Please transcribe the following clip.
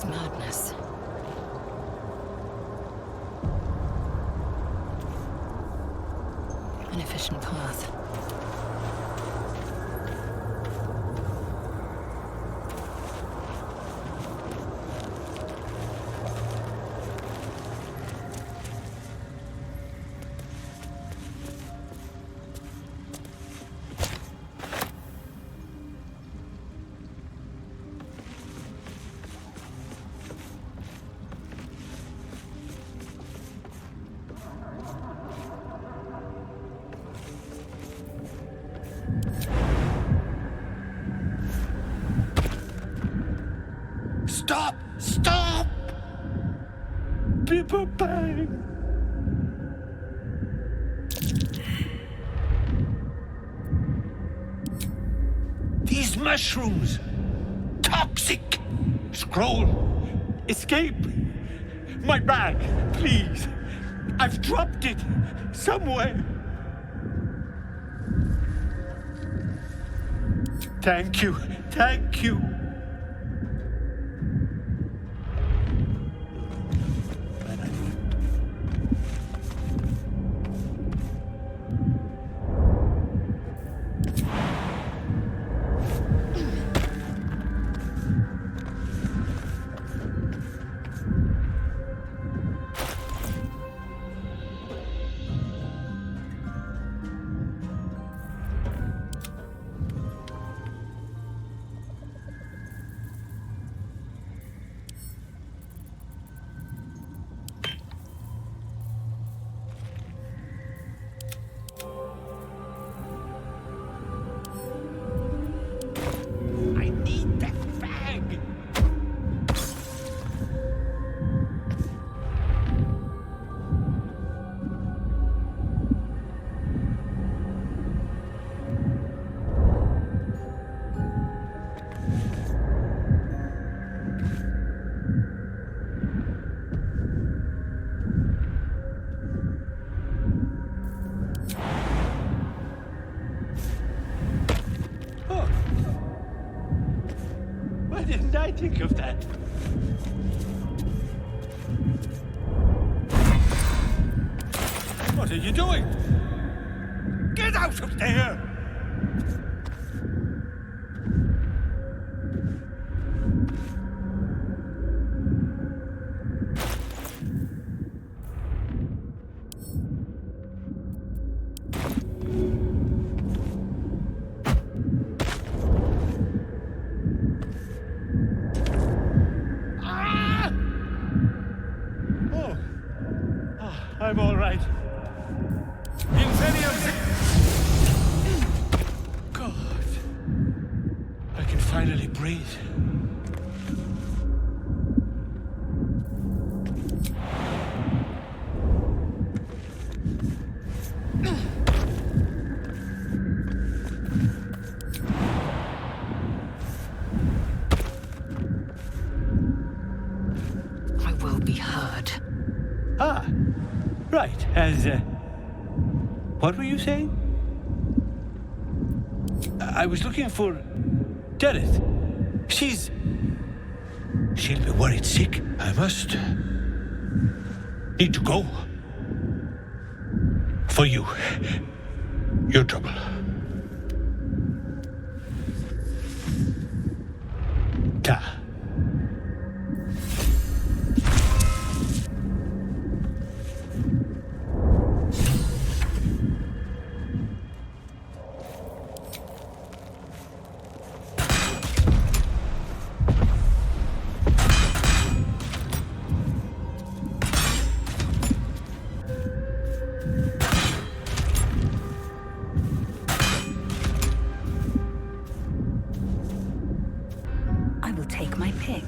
madness. An efficient path. Stop! Stop! Bipper bang! These mushrooms! Toxic! Scroll! Escape! My bag, please! I've dropped it somewhere! Thank you! Thank you! I need that bag! Oh. Why didn't I think of that? What are you doing? Get out of there! Ah! Oh. Ah, I'm all right. God. I can finally breathe. I will be heard. Ah, right. What were you saying? I was looking for Dereth. She'll be worried sick. I must need to go. For you. Your trouble. Ta. I will take my pick.